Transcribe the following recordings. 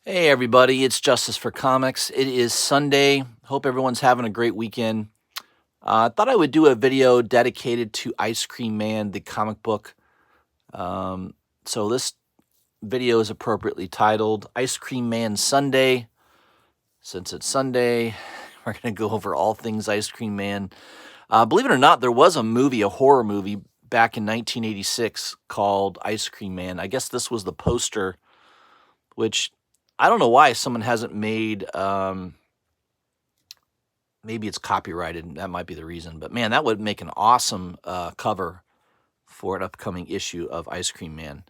Hey everybody, it's Justice for Comics. It is Sunday. Hope everyone's having a great weekend. I thought I would do a video dedicated to Ice Cream Man, the comic book. So this video is appropriately titled Ice Cream Man Sunday. Since it's Sunday, we're going to go over all things Ice Cream Man. Believe it or not, there was a horror movie back in 1986 called Ice Cream Man. I guess this was the poster, which I don't know why someone hasn't made. Maybe it's copyrighted. That might be the reason. But man, that would make an awesome cover for an upcoming issue of Ice Cream Man.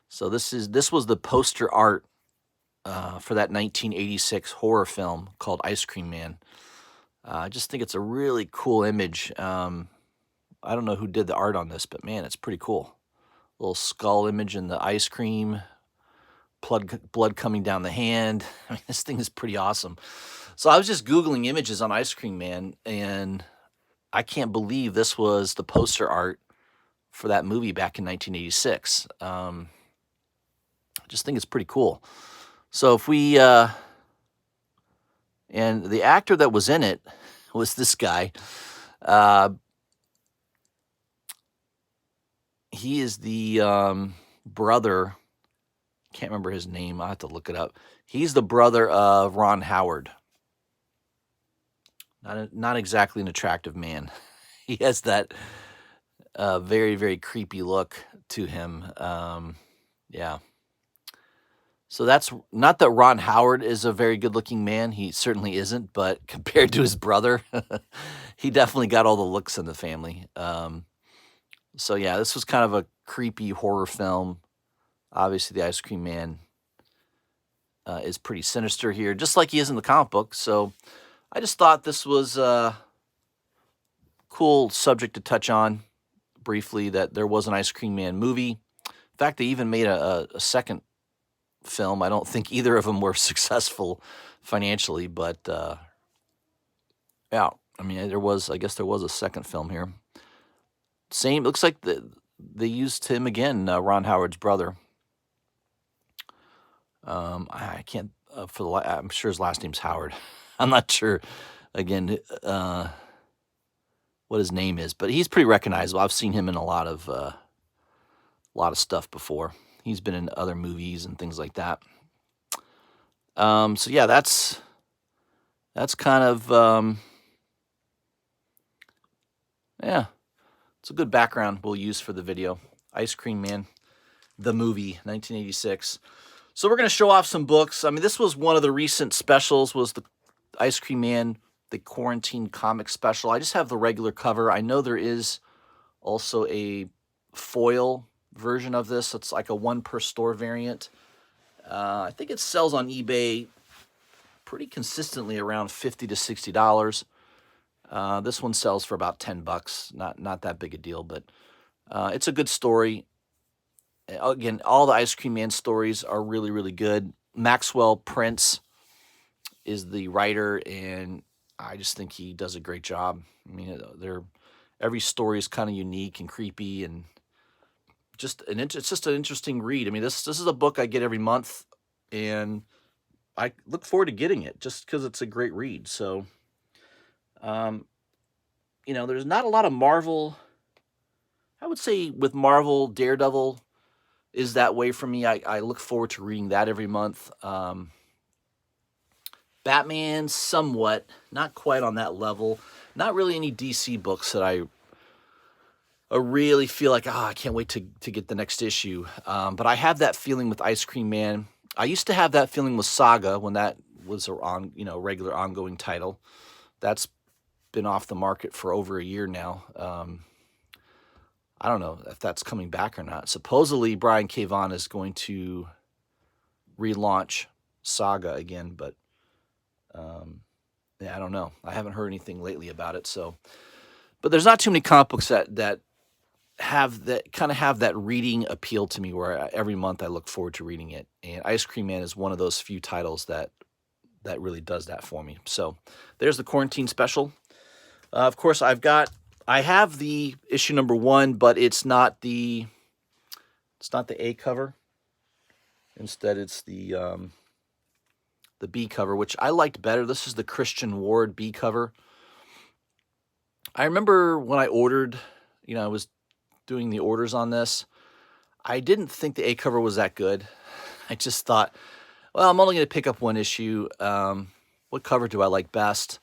So this was the poster art for that 1986 horror film called Ice Cream Man. I just think it's a really cool image. I don't know who did the art on this, but man, it's pretty cool. Little skull image in the ice cream. Blood coming down the hand. I mean, this thing is pretty awesome. So I was just Googling images on Ice Cream Man, and I can't believe this was the poster art for that movie back in 1986. I just think it's pretty cool. So if we, and the actor that was in it was this guy. He is the brother. Can't remember his name. I'll have to look it up. He's the brother of Ron Howard. Not exactly an attractive man. He has that very, very creepy look to him. Yeah. So that's not that Ron Howard is a very good-looking man. He certainly isn't, but compared to his brother, he definitely got all the looks in the family. So yeah, this was kind of a creepy horror film. Obviously, the Ice Cream Man is pretty sinister here, just like he is in the comic book. So I just thought this was a cool subject to touch on briefly, that there was an Ice Cream Man movie. In fact, they even made a second film. I don't think either of them were successful financially, but yeah, I mean, I guess there was a second film here. Looks like they used him again, Ron Howard's brother. I can't, I'm sure his last name's Howard. I'm not sure, again, what his name is, but he's pretty recognizable. I've seen him in a lot of stuff before. He's been in other movies and things like that. So yeah, that's kind of, yeah, it's a good background we'll use for the video. Ice Cream Man, the movie, 1986. So we're going to show off some books. I mean, this was one of the recent specials, was the Ice Cream Man, the Quarantine Comic Special. I just have the regular cover. I know there is also a foil version of this. It's like a one per store variant. I think it sells on eBay pretty consistently around $50 to $60. This one sells for about $10. Not that big a deal, but it's a good story. Again, all the Ice Cream Man stories are really, really good. Maxwell Prince is the writer, and I just think he does a great job. I mean, every story is kind of unique and creepy, and it's just an interesting read. I mean, this is a book I get every month, and I look forward to getting it just because it's a great read. So, there's not a lot of Marvel. I would say with Marvel, Daredevil is that way for me. I look forward to reading that every month. Batman, somewhat, not quite on that level. Not really any DC books that I really feel like, I can't wait to get the next issue. But I have that feeling with Ice Cream Man. I used to have that feeling with Saga when that was a regular ongoing title. That's been off the market for over a year now. I don't know if that's coming back or not. Supposedly, Brian K. Vaughan is going to relaunch Saga again, but yeah, I don't know. I haven't heard anything lately about it. So, but there's not too many comic books that have that reading appeal to me, where every month I look forward to reading it. And Ice Cream Man is one of those few titles that really does that for me. So, there's the Quarantine Special. Of course, I have the issue number 1, but it's not the A cover. Instead, it's the the B cover, which I liked better. This is the Christian Ward B cover. I remember when I ordered, I was doing the orders on this, I didn't think the A cover was that good. I just thought, well, I'm only going to pick up one issue. What cover do I like best?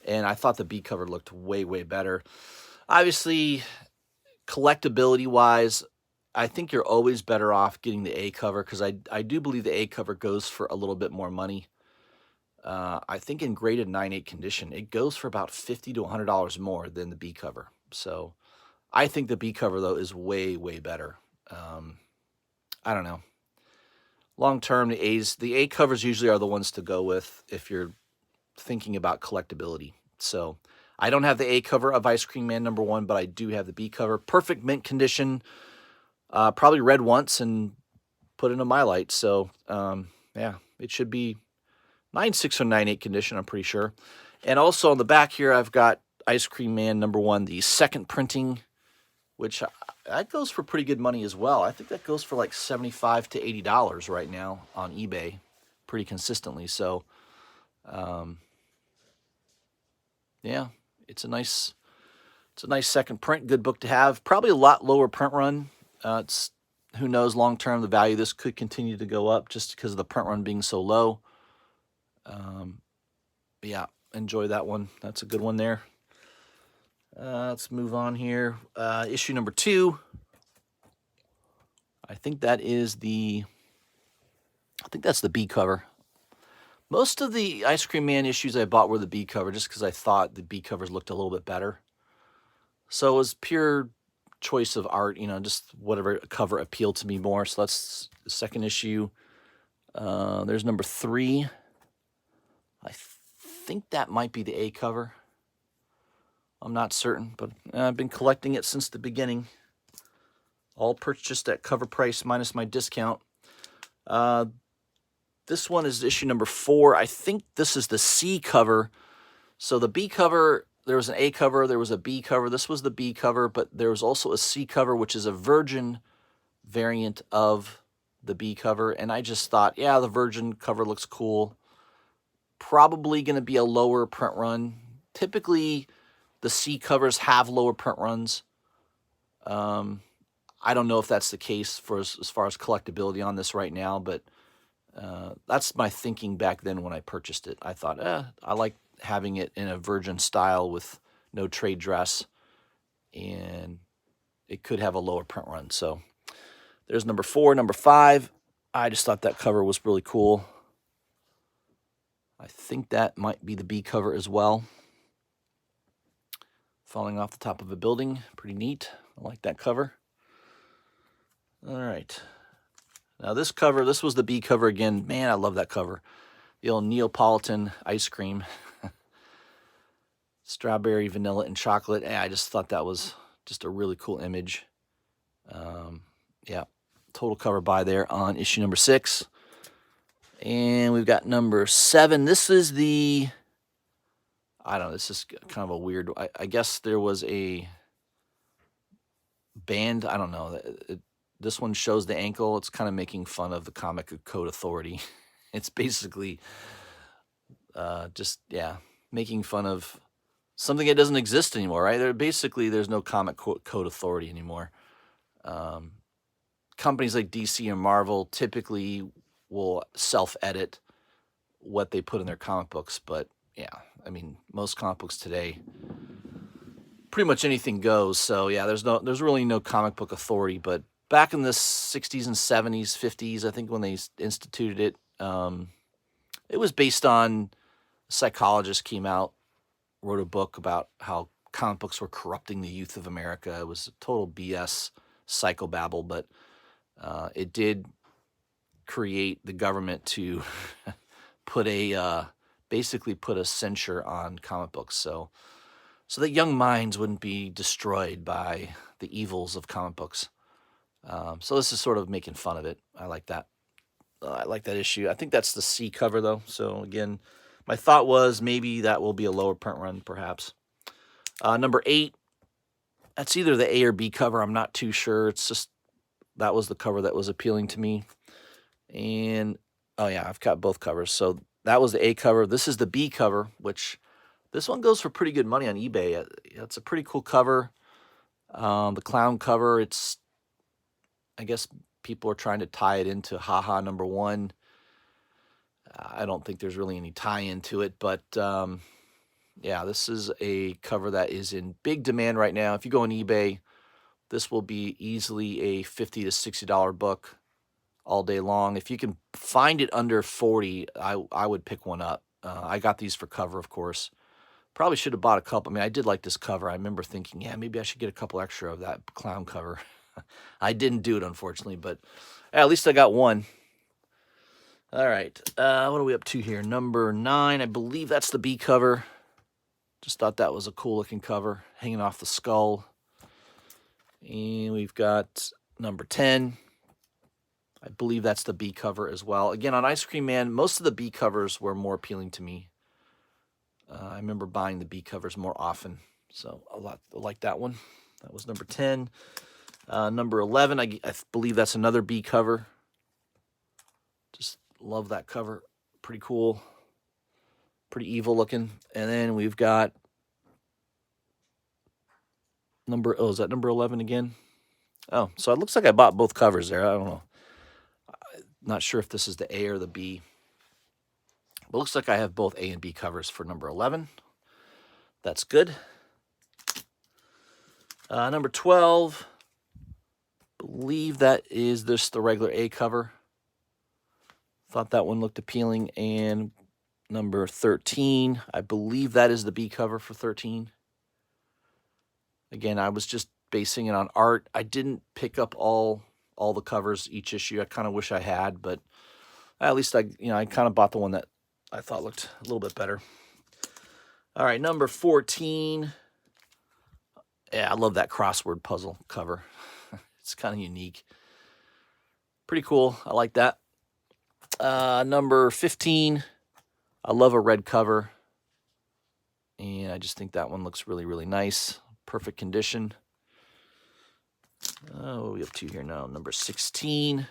And I thought the B cover looked way, way better. Obviously, collectability-wise, I think you're always better off getting the A cover because I do believe the A cover goes for a little bit more money. I think in graded 9/8 condition, it goes for about $50 to $100 more than the B cover. So I think the B cover, though, is way, way better. I don't know. Long term, the A covers usually are the ones to go with if you're thinking about collectability. So I don't have the A cover of Ice Cream Man #1, but I do have the B cover. Perfect mint condition. Probably read once and put into my light. So yeah, it should be 9/6 or 9/8 condition, I'm pretty sure. And also on the back here, I've got Ice Cream Man #1, the second printing, which that goes for pretty good money as well. I think that goes for like $75 to $80 right now on eBay, pretty consistently. So, yeah, it's a nice second print. Good book to have. Probably a lot lower print run. It's who knows long term the value of this could continue to go up just because of the print run being so low. Yeah, enjoy that one. That's a good one there. Let's move on here. Issue #2. I think that's the B cover. Most of the Ice Cream Man issues I bought were the B cover just because I thought the B covers looked a little bit better. So it was pure choice of art, just whatever cover appealed to me more. So that's the second issue. There's #3. I think that might be the A cover. I'm not certain, but I've been collecting it since the beginning. All purchased at cover price minus my discount. This one is issue #4. I think this is the C cover. So the B cover, there was an A cover, there was a B cover. This was the B cover, but there was also a C cover, which is a Virgin variant of the B cover. And I just thought, yeah, the Virgin cover looks cool. Probably going to be a lower print run. Typically, the C covers have lower print runs. I don't know if that's the case for as far as collectability on this right now, but that's my thinking back then when I purchased it. I thought, I like having it in a Virgin style with no trade dress, and it could have a lower print run. So there's #4. #5, I just thought that cover was really cool. I think that might be the B cover as well. Falling off the top of a building. Pretty neat. I like that cover. All right. Now this cover, this was the B cover again. Man, I love that cover. The old Neapolitan ice cream. Strawberry, vanilla, and chocolate. And I just thought that was just a really cool image. Yeah, total cover buy there on issue #6. And we've got #7. This is the, I don't know, this is kind of a weird, I guess there was a band, I don't know. This one shows the ankle. It's kind of making fun of the Comic Code Authority. It's basically just, yeah, making fun of something that doesn't exist anymore, right? There's no Comic Code Authority anymore. Companies like DC and Marvel typically will self-edit what they put in their comic books, but yeah, I mean, most comic books today, pretty much anything goes. So yeah, there's really no comic book authority. But back in the 60s and 70s, 50s, I think when they instituted it, it was based on a psychologist came out, wrote a book about how comic books were corrupting the youth of America. It was a total BS psychobabble, but it did create the government to basically put a censure on comic books, so that young minds wouldn't be destroyed by the evils of comic books. So this is sort of making fun of it. I like that. I like that issue. I think that's the C cover, though. So again, my thought was maybe that will be a lower print run, perhaps. #8. That's either the A or B cover. I'm not too sure. It's just that was the cover that was appealing to me. And oh yeah, I've got both covers. So that was the A cover. This is the B cover, which this one goes for pretty good money on eBay. It's a pretty cool cover. The clown cover, I guess people are trying to tie it into Haha number 1. I don't think there's really any tie into it, but yeah, this is a cover that is in big demand right now. If you go on eBay, this will be easily a $50 to $60 book all day long. If you can find it under 40, I would pick one up. I got these for cover, of course. Probably should have bought a couple. I mean, I did like this cover. I remember thinking, yeah, maybe I should get a couple extra of that clown cover. I didn't do it, unfortunately, but at least I got one. All right, what are we up to here? Number 9, I believe that's the B cover. Just thought that was a cool-looking cover, hanging off the skull. And we've got number 10. I believe that's the B cover as well. Again, on Ice Cream Man, most of the B covers were more appealing to me. I remember buying the B covers more often, so I like that one. That was number 10. Number 11, I believe that's another B cover. Just love that cover. Pretty cool. Pretty evil looking. And then we've got is that number 11 again? Oh, so it looks like I bought both covers there. I don't know. Not sure if this is the A or the B. But it looks like I have both A and B covers for number 11. That's good. Number 12, believe that is just the regular A cover. Thought that one looked appealing. And number 13, I believe that is the B cover for 13. Again, I was just basing it on art. I didn't pick up all the covers each issue. I kind of wish I had, but at least I kind of bought the one that I thought looked a little bit better. All right, number 14. Yeah, I love that crossword puzzle cover. It's kind of unique. Pretty cool. I like that. Number 15. I love a red cover. And I just think that one looks really, really nice. Perfect condition. What are we up to here now? Number 16.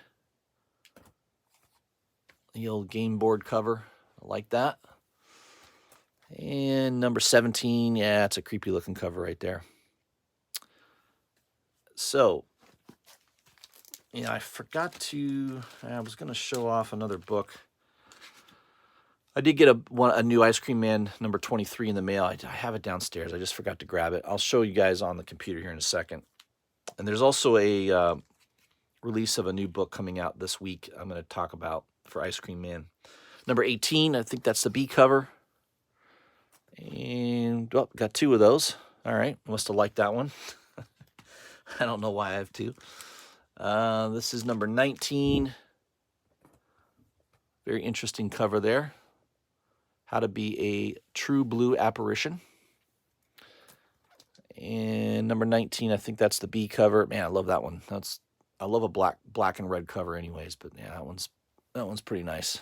The old game board cover. I like that. And number 17. Yeah, it's a creepy looking cover right there. So, yeah, I was going to show off another book. I did get a new Ice Cream Man number 23 in the mail. I have it downstairs. I just forgot to grab it. I'll show you guys on the computer here in a second. And there's also a release of a new book coming out this week I'm going to talk about for Ice Cream Man. Number 18, I think that's the B cover. And, got 2 of those. All right, must have liked that one. I don't know why I have 2. This is number 19. Very interesting cover there. How to be a true blue apparition. And number 19, I think that's the B cover. Man, I love that one. I love a black and red cover anyways, but yeah, that one's pretty nice.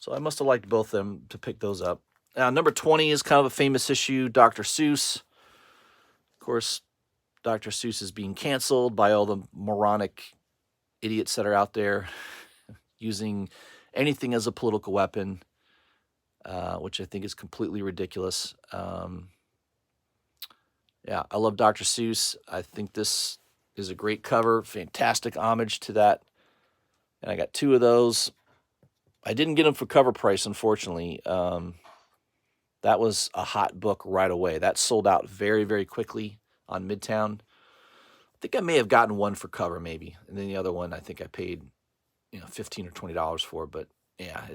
So I must have liked both of them to pick those up. Now, number 20 is kind of a famous issue, Dr. Seuss. Of course, Dr. Seuss is being canceled by all the moronic idiots that are out there using anything as a political weapon, which I think is completely ridiculous. Yeah, I love Dr. Seuss. I think this is a great cover, fantastic homage to that. And I got 2 of those. I didn't get them for cover price, unfortunately. That was a hot book right away. That sold out very, very quickly on Midtown. I think I may have gotten one for cover, maybe. And then the other one, I think I paid, $15 or $20 for. But yeah,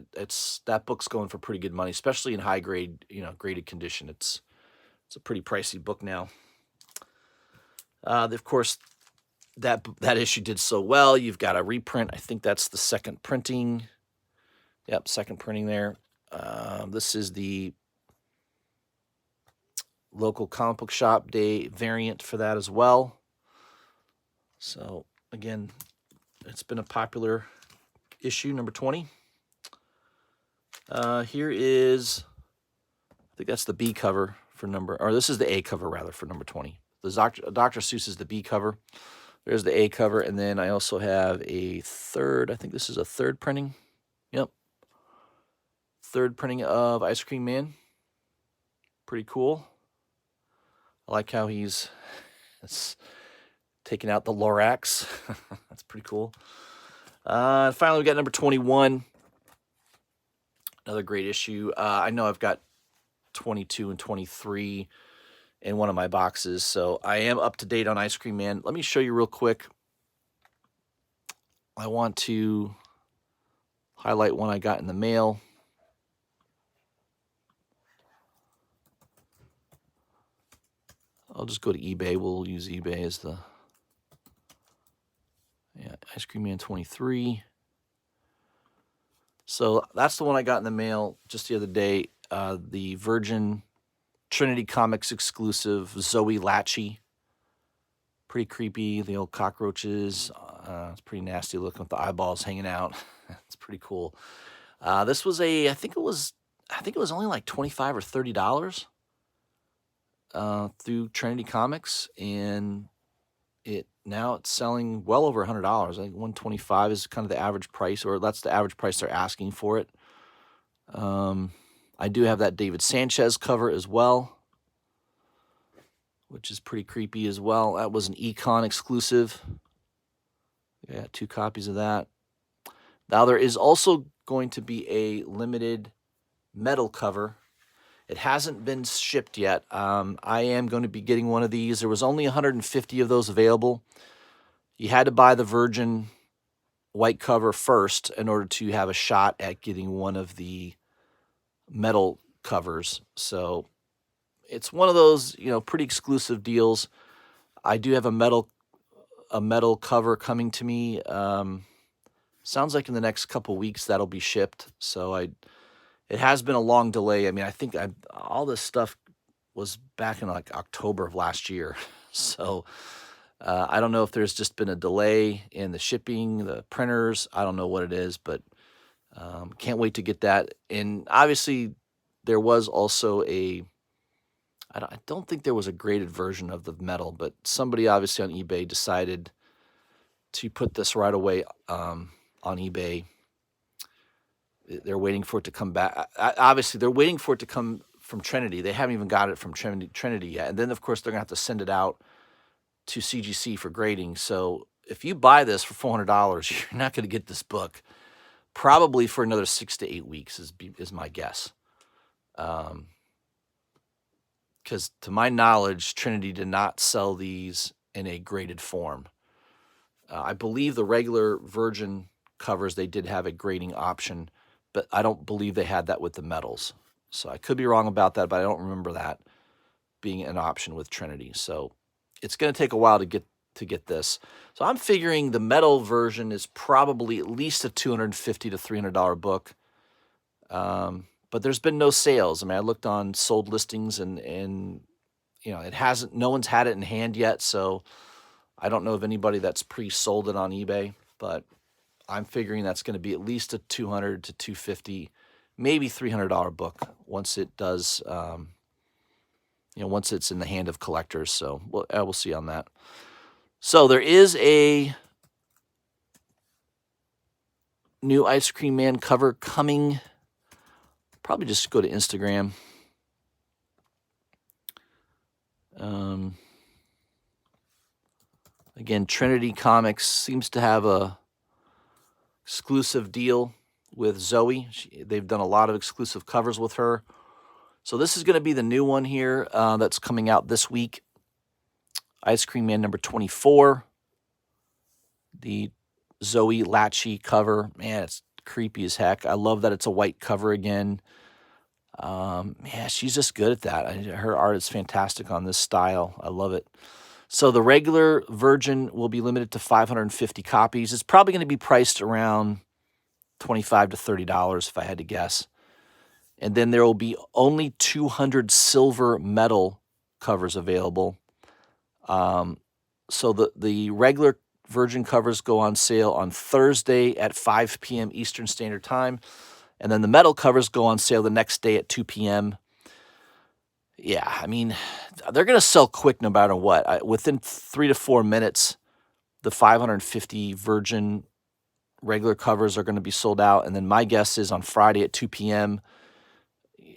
that book's going for pretty good money, especially in high grade, graded condition. It's a pretty pricey book now. Of course, that issue did so well. You've got a reprint. I think that's the second printing. Yep, second printing there. This is the local comic book shop day variant for that as well. So, again, it's been a popular issue, number 20. Here is, I think that's the B cover for this is the A cover, rather, for number 20. The Dr. Seuss is the B cover. There's the A cover, and then I also have a third, I think this is a third printing. Yep. third printing of Ice Cream Man. Pretty cool. I like how he's taking out the Lorax. That's pretty cool. And finally, we got number 21. Another great issue. I know I've got 22 and 23 in one of my boxes, so I am up to date on Ice Cream Man. Let me show you real quick. I want to highlight one I got in the mail. I'll just go to eBay. We'll use eBay as the Ice Cream Man 23. So that's the one I got in the mail just the other day. The Virgin Trinity Comics exclusive Zoe Latchy. Pretty creepy. The old cockroaches. It's pretty nasty looking with the eyeballs hanging out. It's pretty cool. This was I think it was only like $25 or $30 through Trinity Comics, and now it's selling well over $100. I think $125 is kind of the average price, or that's the average price they're asking for it. I do have that David Sanchez cover as well, which is pretty creepy as well. That was an Econ exclusive. I got 2 copies of that. Now there is also going to be a limited metal cover. It hasn't been shipped yet. I am going to be getting one of these. There was only 150 of those available. You had to buy the Virgin white cover first in order to have a shot at getting one of the metal covers. So it's one of those, pretty exclusive deals. I do have a metal cover coming to me. Sounds like in the next couple weeks that'll be shipped. So it has been a long delay. I mean, I think all this stuff was back in like October of last year. So I don't know if there's just been a delay in the shipping, the printers. I don't know what it is, but can't wait to get that. And obviously there was also I don't think there was a graded version of the metal, but somebody obviously on eBay decided to put this right away on eBay. They're waiting for it to come back. Obviously, they're waiting for it to come from Trinity. They haven't even got it from Trinity yet. And then, of course, they're going to have to send it out to CGC for grading. So if you buy this for $400, you're not going to get this book probably for another 6 to 8 weeks is my guess. Because to my knowledge, Trinity did not sell these in a graded form. I believe the regular Virgin covers, they did have a grading option, but I don't believe they had that with the metals. So I could be wrong about that, but I don't remember that being an option with Trinity. So it's going to take a while to get this. So I'm figuring the metal version is probably at least a $250 to $300 book. But there's been no sales. I mean, I looked on sold listings and it hasn't, no one's had it in hand yet. So I don't know of anybody that's pre-sold it on eBay, but I'm figuring that's going to be at least a $200 to $250, maybe $300 book once it does, once it's in the hand of collectors. So we'll see on that. So there is a new Ice Cream Man cover coming. Probably just go to Instagram. Again, Trinity Comics seems to have a exclusive deal with Zoe. They've done a lot of exclusive covers with her. So this is going to be the new one here that's coming out this week. Ice Cream Man number 24. The Zoe Latchy cover. Man, it's creepy as heck. I love that it's a white cover again. Yeah, she's just good at that. Her art is fantastic on this style. I love it. So the regular Virgin will be limited to 550 copies. It's probably going to be priced around $25 to $30 if I had to guess. And then there will be only 200 silver metal covers available. So the regular Virgin covers go on sale on Thursday at 5 p.m. Eastern Standard Time. And then the metal covers go on sale the next day at 2 p.m. Yeah, I mean, they're going to sell quick no matter what. Within 3 to 4 minutes, the 550 Virgin regular covers are going to be sold out. And then my guess is on Friday at 2 p.m.,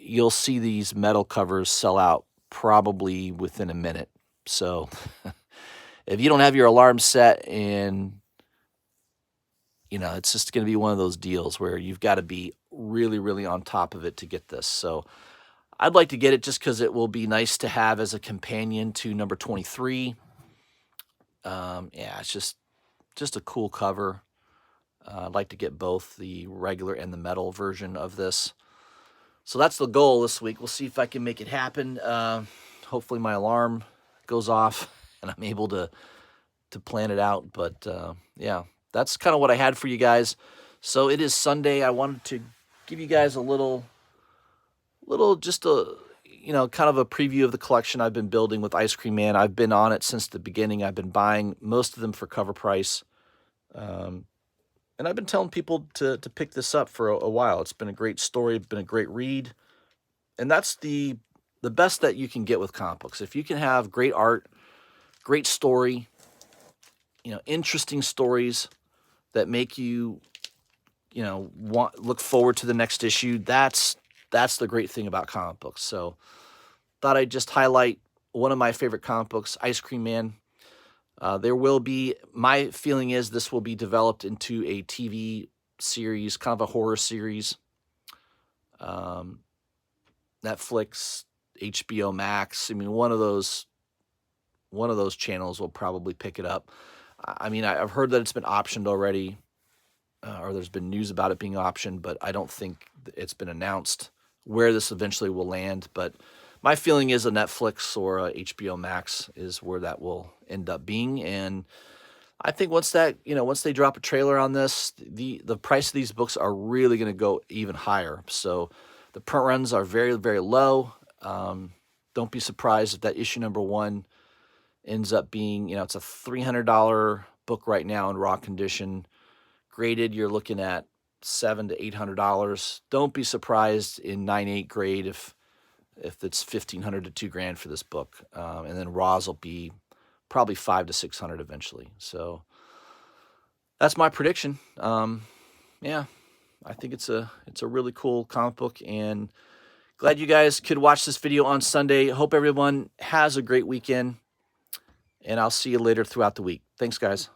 you'll see these metal covers sell out probably within a minute. So if you don't have your alarm set, and it's just going to be one of those deals where you've got to be really, really on top of it to get this. So I'd like to get it just because it will be nice to have as a companion to number 23. Yeah, it's just a cool cover. I'd like to get both the regular and the metal version of this. So that's the goal this week. We'll see if I can make it happen. Hopefully my alarm goes off and I'm able to plan it out. But yeah, that's kind of what I had for you guys. So it is Sunday. I wanted to give you guys a little just a kind of a preview of the collection I've been building with Ice Cream Man. I've been on it since the beginning. I've been buying most of them for cover price. And I've been telling people to pick this up for a while. It's been a great story, been a great read. And that's the best that you can get with comic books. If you can have great art, great story, interesting stories that make you, look forward to the next issue, that's the great thing about comic books. So thought I'd just highlight one of my favorite comic books, Ice Cream Man. My feeling is this will be developed into a TV series, kind of a horror series. Netflix, HBO Max. I mean, one of those channels will probably pick it up. I mean, I've heard that it's been optioned already, or there's been news about it being optioned, but I don't think it's been announced where this eventually will land. But my feeling is a Netflix or a HBO Max is where that will end up being. And I think once they drop a trailer on this, the price of these books are really going to go even higher. So the print runs are very, very low. Don't be surprised if that issue number 1 ends up being, it's a $300 book right now in raw condition. Graded, you're looking at $700 to $800. Don't be surprised in 9/8 grade if it's $1,500 to $2,000 for this book. And then raws will be probably $500 to $600 eventually. So that's my prediction. Yeah, I think it's a really cool comic book, and glad you guys could watch this video on Sunday. Hope everyone has a great weekend, and I'll see you later throughout the week. Thanks, guys.